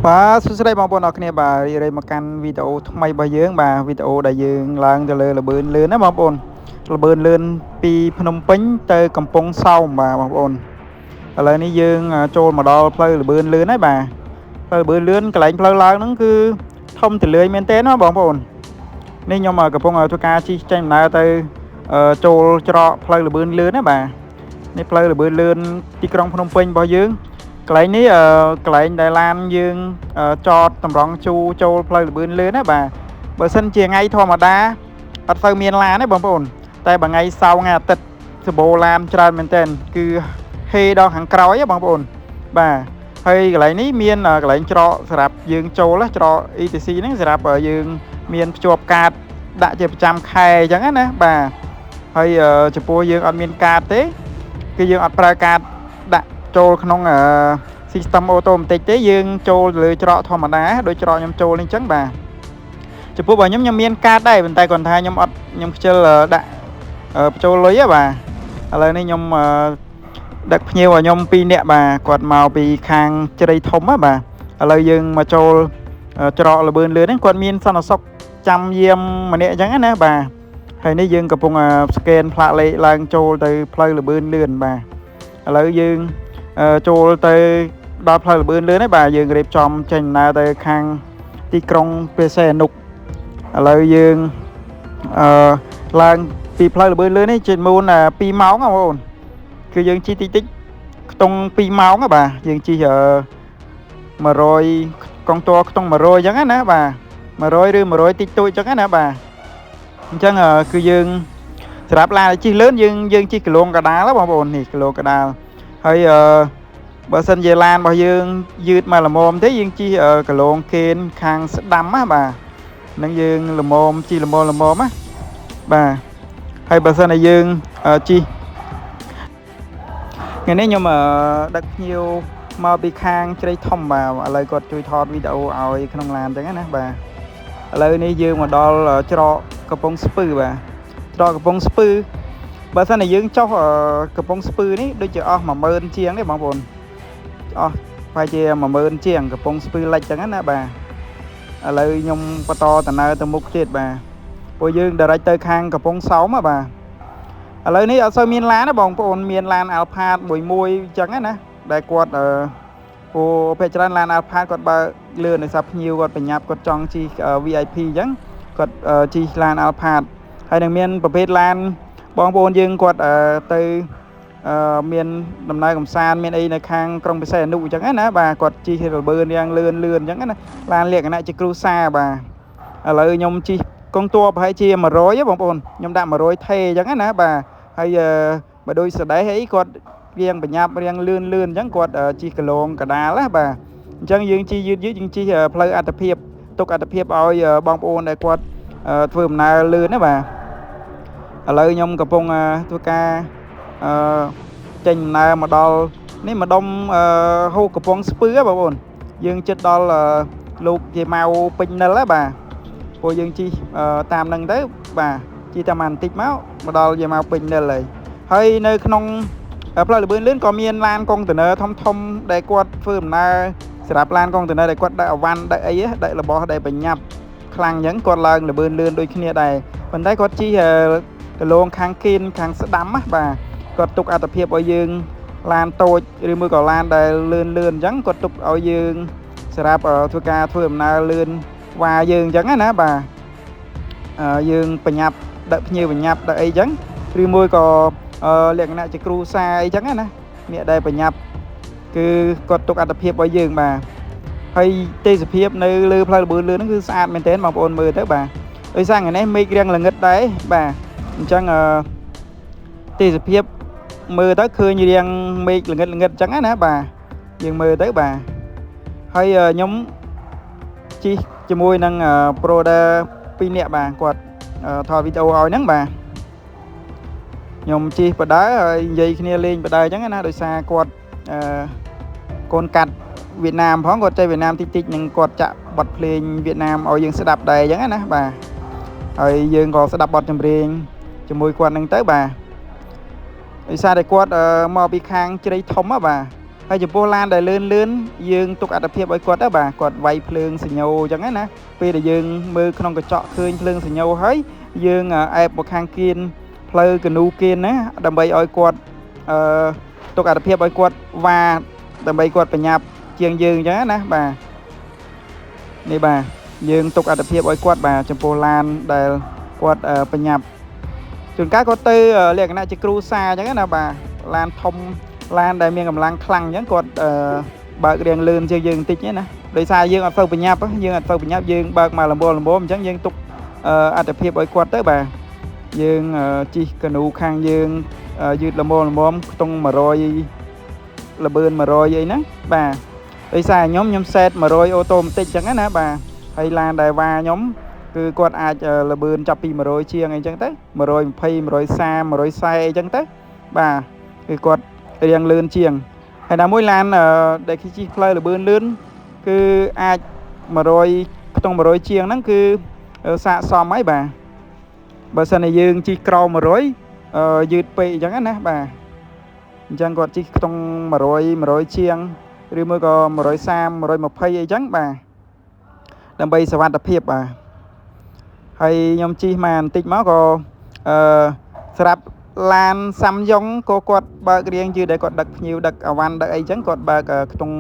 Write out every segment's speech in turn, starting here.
បាទសួស្តីបងប្អូនអរគ្នាបាទរីករាយមកកាន់វីដេអូថ្មីរបស់យើងបាទវីដេអូដែលយើងឡើងទៅលើល្បឿនលឿនណាបងប្អូនល្បឿនលឿនពីភ្នំពេញទៅកំពង់សោមបាទបងប្អូនឥឡូវនេះយើងចូលមកដល់ផ្លូវល្បឿនលឿនហើយបាទផ្លូវល្បឿនលឿនកន្លែងផ្លូវឡើងហ្នឹងគឺធំទូលាយមែនទែនណាបងប្អូននេះខ្ញុំកំពុងធ្វើការជិះចេញដំណើរទៅចូលច្រកផ្លូវល្បឿនលឿនណាបាទនេះផ្លូវល្បឿនលឿនទីក្រុងភ្នំពេញរបស់យើងកន្លែងនេះកន្លែងដែលឡានយើងចតតម្រង់ជូរចូលផ្លូវល្បឿនលឿនណាបាទបើសិនជាថ្ងៃធម្មតាអត់សូវមានឡានទេបងប្អូនតែបើថ្ងៃសៅរ៍ថ្ងៃអាទិត្យសបោឡានច្រើនមែនទែនគឺហេដល់ខាងក្រោយហ៎បងប្អូនបាទហើយកន្លែងនេះមានកន្លែងច្រកសម្រាប់យើងចូលច្រក ETC ហ្នឹងសម្រាប់យើងមានភ្ជាប់កាតដាក់ជាប្រចាំខែអញ្ចឹងណាបាទហើយចំពោះយើងអត់មានកាតទេគឺយើងអត់ប្រើកាតដាក់ចូលក្នុង system automatic ទេយើងចូលលើច្រកធម្មតាដោយច្រកខ្ញុំចូលនេះអញ្ចឹងបាទចំពោះបើខ្ញុំមានកាតដែរប៉ុន្តែគាត់ថាខ្ញុំខ្ជិលដាក់បញ្ចូលលុយហ៎បាទឥឡូវនេះខ្ញុំដឹកភ្ញៀវឲ្យខ្ញុំ2នាក់បាទគាត់មកពីខាងជ្រៃធំហ៎បាទឥឡូវយើងមកចូលច្រកល្បឿនលឿនហ្នឹងគាត់មានសន្តិសុខចាំយាមម្នាក់អញ្ចឹងណាបាទហើយនេះយើងកំពុងស្កេនផ្លាកលេខឡើងចូលទៅផ្លូវល្បឿនលឿនបាទឥឡូវយើងចូលទៅដល់ផ្លូវល្បឿនលឿនហើយបាទយើងរៀបចំចេញដំណើរទៅខាងទីក្រុងព្រះសីហនុឥឡូវយើងឡើងពីផ្លូវល្បឿនលឿននេះជិតមុន2ម៉ោងបងប្អូនគឺយើងជិះតិចខ្ទង់2ម៉ោងបាទយើងជិះ100កង់តខ្ទង់100អញ្ចឹងណាបាទ100ឬ100តិចតួចអញ្ចឹងណាបាទអញ្ចឹងគឺយើងសម្រាប់ឡានជិះលឿនយើងជិះគីឡូកដាលបងប្អូននេះគីឡូកដាលហើយបើសិនជាឡានរបស់យើងយឺតមកល្មមទេយើងជិះគីឡូកេនខាងស្ដាំណាបាទនឹងយើងល្មមជិះល្មមណាបាទហើយបើសិនជាយើងជិះថ្ងៃនេះខ្ញុំដឹកភ្ញៀវមកពីខាងជ្រៃធំបាទឥឡូវគាត់ជួយថតវីដេអូឲ្យក្នុងឡានអញ្ចឹងណាបាទឥឡូវនេះយើងមកដល់ច្រកកំពង់ស្ពឺបាទច្រកកំពង់ស្ពឺបើសិនជាយើងចុះកំពង់ស្ពឺនេះដូចជាអស់10000ជាងទេបងប្អូនអស់ប្រហែលជា10000ជាងកំពង់ស្ពឺលិចចឹងណាបាទឥឡូវខ្ញុំបន្តដំណើរទៅមុខទៀតបាទពួកយើងដេរទៅខាងកំពង់សោមបាទឥឡូវនេះអត់សូវមានឡានទេបងប្អូនមានឡាន Alphard មួយចឹងណាដែលគាត់ពួកពេលច្រើនឡាន Alphard គាត់បើកលឿនដោយសារភ្ញៀវគាត់បញ្ញាប់គាត់ចង់ជិះ VIP ចឹងគាត់ជិះឡាន Alphard ហើយនឹងមានប្រភេទឡានបងប្អូនយើងគាត់ទៅមានដំណើរកំសាន្តមានអីនៅខាងក្រុងបិសេអនុអញ្ចឹងណាបាទគាត់ជិះល្បឿនយ៉ាងលឿនអញ្ចឹងណាឡានលក្ខណៈជាគ្រូសាបាទឥឡូវខ្ញុំជិះកង់តួប្រហែលជា100បងប្អូនខ្ញុំដាក់100ថេអញ្ចឹងណាបាទហើយបើដូចសដេះអីគាត់រៀងបញ្ញាប់រៀងលឿនអញ្ចឹងគាត់ជិះគីឡូកដាលណាបាទអញ្ចឹងយើងជិះយឺតយើងជិះផ្លូវអត្តភាពទុកអត្តភាពឲ្យបងប្អូនដែលគាត់ធ្វើដំណើរលឿនណាបាទឥឡូវខ្ញុំកំពុងធ្វើការចេញដំណើរមកដល់នេះម្ដុំហូបកំពង់ស្ពឺបងប្អូនយើងចិត្តដល់លោកជាម៉ៅពេញនិលបាទពួកយើងជិះតាមនឹងទៅបាទជិះតាមបន្តិចមកដល់ជាម៉ៅពេញនិលហើយនៅក្នុងផ្លូវល្បឿនលឿនក៏មានឡានកុងតឺន័រធំដែលគាត់ធ្វើដំណើរសម្រាប់ឡានកុងតឺន័រដែលគាត់ដាក់អវ៉ាន់ដាក់អីដាក់របស់ដែលបញ្ញាប់ខ្លាំងអញ្ចឹងគាត់ឡើងល្បឿនលឿនដូចគ្នាដែរប៉ុន្តែគាត់ជិះគីឡូខាងគៀនខាងស្ដាំណាបាទគាត់ទុកអត្ថភាពឲ្យយើងឡានតូចឬមួយក៏ឡានដែលលឿនអញ្ចឹងគាត់ទុកឲ្យយើងសម្រាប់ធ្វើការធ្វើដំណើរលឿនវ៉ាយើងអញ្ចឹងណាបាទយើងបញ្ញាប់ដឹកភ្ញៀវបញ្ញាប់ដឹកអីអញ្ចឹងឬមួយក៏លក្ខណៈជាគ្រូសាអីអញ្ចឹងណាអ្នកដែលបញ្ញាប់គឺគាត់ទុកអត្ថភាពឲ្យយើងបាទហើយទេសភាពនៅលើផ្លូវល្បឿនលឿនហ្នឹងគឺស្អាតមែនទែនបងប្អូនមើលទៅបាទដោយសារថ្ងៃនេះមេឃរាំងល្ងឹតដែរបាទអញ្ចឹងទេសភាពមើលទៅឃើញរាងមេឃល្ងឹតអញ្ចឹងណាបាទយើងមើលទៅបាទហើយខ្ញុំជិះជាមួយនឹង Proder 2នាក់បាទគាត់ថតវីដេអូឲ្យហ្នឹងបាទខ្ញុំជិះបដើហើយនិយាយគ្នាលេងបដើអញ្ចឹងណាដោយសារគាត់កូនកាត់វៀតណាមផងគាត់ចេះវៀតណាមតិចនឹងគាត់ចាក់បទភ្លេងវៀតណាមឲ្យយើងស្ដាប់ដែរអញ្ចឹងណាបាទហើយយើងក៏ស្ដាប់បទចម្រៀងជាមួយគាត់នឹងទៅបាទដោយសារតែគាត់មកពីខាងជ្រៃធំបាទ ហើយចំពោះឡានដែលលឿនយើងទុកអត្ថភាពឲ្យគាត់ទៅបាទគាត់វាយភ្លើងសញ្ញោអញ្ចឹងណាពេលដែលយើងមើលក្នុងកញ្ចក់ឃើញភ្លើងសញ្ញោហើយយើងអែបមកខាងគៀនផ្លូវកនូគៀនណាដើម្បីឲ្យគាត់ទុកអត្ថភាពឲ្យគាត់វ៉ាដើម្បីគាត់ប្រញាប់ជាងយើងអញ្ចឹងណាបាទនេះបាទយើងទុកអត្ថភាពឲ្យគាត់បាទចំពោះឡានដែលគាត់ប្រញាប់ជួនកាលគាត់ទៅលក្ខណៈជាគ្រូសាអញ្ចឹងណាបាទឡានធំឡានដែលមានកម្លាំងខ្លាំងអញ្ចឹងគាត់បើករៀងលឿនជាងយើងបន្តិចណាដោយសារយើងអត់សូវប្រញាប់យើងបើកមកលំមអញ្ចឹងយើងទុកអត្ថភាពឲ្យគាត់ទៅបាទយើងជីកកនូខាងយើងយឺតលំខ្ទង់100លបឿន100អីហ្នឹងបាទដោយសារខ្ញុំសេត100អូតូម៉ាទិកអញ្ចឹងណាបាទហើយឡានដែលវ៉ាខ្ញុំគឺគាត់អាចលបឿនចាប់ពី100ជាងអីចឹងទៅ120 130 140អីចឹងទៅបាទគឺគាត់រៀងលឿនជាងហើយណាមួយឡានដែលគេជិះផ្លូវលបឿនលឿនគឺអាច100ខ្ទង់100ជាងហ្នឹងគឺសាកសមហើយបាទបើសិនជាយើងជិះក្រោម100យឺតពេកអញ្ចឹងណាបាទអញ្ចឹងគាត់ជិះខ្ទង់100ជាងឬមួយក៏130 120អីចឹងបាទដើម្បីសុវត្ថិភាពបាទហើយខ្ញុំជិះមកបន្តិចមកក៏ស្រាប់ឡានសាំយ៉ុងក៏គាត់បើករៀងយឺតដែលគាត់ដឹកភ្ញៀវដឹកអវ៉ាន់ដឹកអីចឹងគាត់បើកខ្ទង់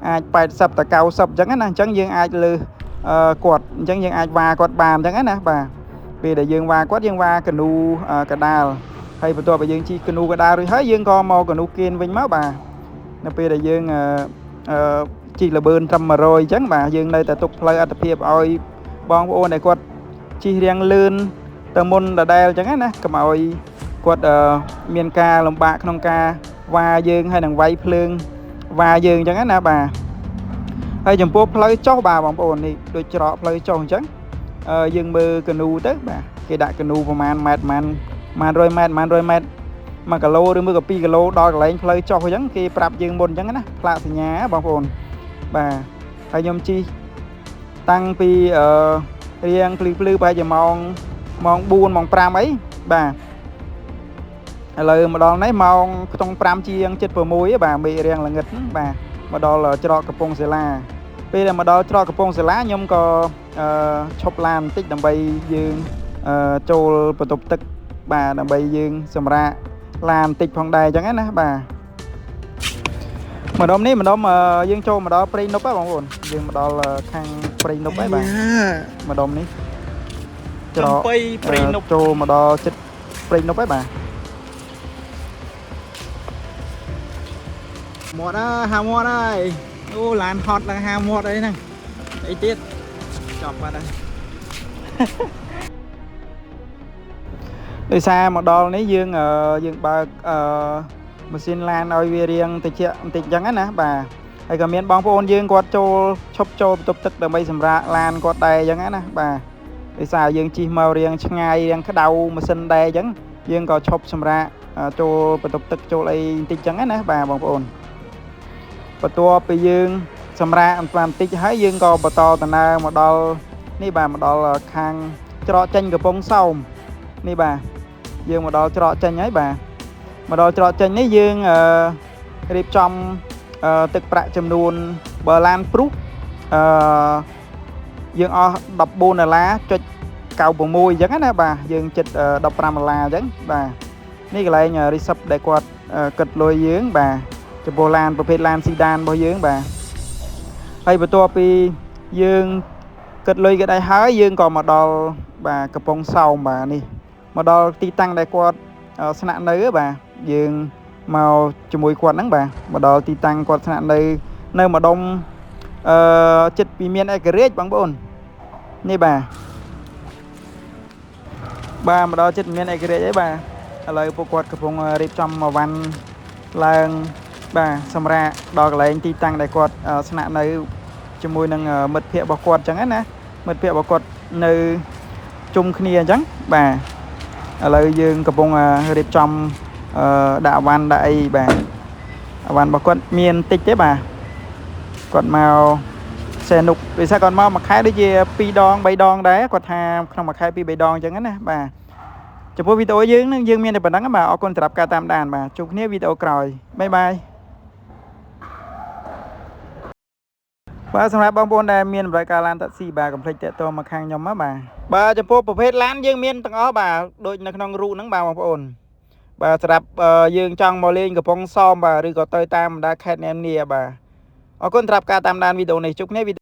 អាច80ទៅ90អញ្ចឹងណាអញ្ចឹងយើងអាចលើគាត់អញ្ចឹងយើងអាចវ៉ាគាត់បានអញ្ចឹងណាបាទពេលដែលយើងវ៉ាគាត់យើងវ៉ាកនូកដាលហើយបន្ទាប់ពីយើងជិះកនូកដាលរួចហើយយើងក៏មកកនូគៀនវិញមកបាទនៅពេលដែលយើងជិះលបឿនត្រឹម100អញ្ចឹងបាទយើងនៅតែទុកផ្លូវអត្ថភាពឲ្យបងប្អូនដែលគាត់ជិះរៀងលឿនទៅមុនដដែលអញ្ចឹងណាកុំឲ្យគាត់មានការលំបាកក្នុងការវ៉ាយើងហើយនឹងវាយភ្លើងវ៉ាយើងអញ្ចឹងណាបាទហើយចំពោះផ្លូវចុះបាទបងប្អូននេះដូចច្រកផ្លូវចុះអញ្ចឹងយើងមើលកនូទៅបាទគេដាក់កនូប្រហែលម៉ែត្រប្រហែល100ម៉ែត្រ1គីឡូឬមួយក៏2គីឡូដល់កន្លែងផ្លូវចុះអញ្ចឹងគេប្រាប់យើងមុនអញ្ចឹងណាផ្លាកសញ្ញាបងប្អូនបាទហើយខ្ញុំជិះតាំងពីរៀងភ្លឺប្រហែលជាម៉ោង4ម៉ោង5អីបាទឥឡូវមកដល់នេះម៉ោងខ្ទង់5ជាង7:06បាទមេឃរៀងល្ងឹតបាទមកដល់ច្រកកំពង់សិលាពេលដែលមកដល់ច្រកកំពង់សិលាខ្ញុំក៏ឈប់ឡានបន្តិចដើម្បីយើងចូលបន្ទប់ទឹកបាទដើម្បីយើងសម្រាកឡានបន្តិចផងដែរអញ្ចឹងណាបាទម្ដុំនេះយើងចូលមកដល់ព្រៃនប់ហើយបងប្អូនយើងមកដល់ខាងព្រៃនប់ហើយបាទម្ដុំនេះច្រកព្រៃនប់ចូលមកដល់ចិត្តព្រៃនប់ហើយបាទមាត់ហាមាត់ហើយអូឡានហត់ឡើងហាមាត់អីហ្នឹងអីទៀតចប់បាត់ហើយដោយសារមកដល់នេះយើងបើកម៉ាស៊ីនឡានឲ្យវារៀងតិចបន្តិចអញ្ចឹងណាបាទហើយក៏មានបងប្អូនយើងគាត់ឈប់ចូលបន្ទប់ទឹកដើម្បីសម្រាកឡានគាត់ដែរអញ្ចឹងណាបាទដោយសារយើងជិះមករៀងឆ្ងាយរៀងក្តៅម៉ាស៊ីនដែរអញ្ចឹងយើងក៏ឈប់សម្រាកចូលបន្ទប់ទឹកចូលអីបន្តិចអញ្ចឹងណាបាទបងប្អូនបន្ទាប់ពីយើងសម្រាកបន្តិចហើយយើងក៏បន្តដំណើរមកដល់នេះបាទមកដល់ខាងច្រកចេញកំពង់សោមនេះបាទយើងមកដល់ច្រកចេញហើយបាទមកដល់ច្រកចេញនេះយើងរៀបចំទឹកប្រាក់ចំនួនបើឡានព្រុសយើងអស់$14.96អញ្ចឹងណាបាទយើងចិត្ត$15អញ្ចឹងបាទនេះកន្លែង receipt ដែលគាត់គិតលុយយើងបាទចំពោះឡានប្រភេទឡានស៊ីដានរបស់យើងបាទហើយបន្ទាប់ពីយើងគិតលុយគេដែរហើយយើងក៏មកដល់បាទកំពង់សោមបាទនេះមកដល់ទីតាំងដែលគាត់ស្នាក់នៅបាទយើងមកជាមួយគាត់ហ្នឹងបាទមកដល់ទីតាំងគាត់ស្នាក់នៅម្ដុំចិត្តពីមានឯករាជ្យបងប្អូននេះបាទមកដល់ចិត្តមានឯករាជ្យអីបាទឥឡូវពួកគាត់កំពុងរៀបចំអវ៉ាន់ឡើងបាទសម្រាប់ដល់កន្លែងទីតាំងដែលគាត់ស្នាក់នៅជាមួយនឹងមិត្តភ័ក្តិរបស់គាត់អញ្ចឹងណាមិត្តភ័ក្តិរបស់គាត់នៅជុំគ្នាអញ្ចឹងបាទឥឡូវយើងកំពុងរៀបចំដាក់អវ៉ាន់ដាក់អីបាទអវ៉ាន់របស់គាត់មានតិចទេបាទគាត់មកសេនុកដោយសារគាត់មកមួយខែដូចជា2 ដង 3 ដងដែរគាត់ថាក្នុងមួយខែ 2 3 ដងអញ្ចឹងណាបាទចំពោះវីដេអូយើងនឹងយើងមានតែប៉ុណ្្នឹងបាទអរគុណសម្រាប់ការតាមដានបាទជួបគ្នាវីដេអូក្រោយបាយបាយ បាទសម្រាប់បងប្អូនដែលមានបរិការឡានតាក់ស៊ីបាទកុំភ្លេចតាក់ទងមកខាងខ្ញុំណាបាទចំពោះប្រភេទឡានយើងមានទាំងអស់បាទដូចនៅក្នុងរូបហ្នឹងបាទបងប្អូនបាទសម្រាប់យើងចង់មកលេងកំពង់សោមបាទឬក៏ទៅតាមបណ្ដាខេត្តនានាបាទអរគុណសម្រាប់ការតាមដានវីដេអូនេះជួបគ្នា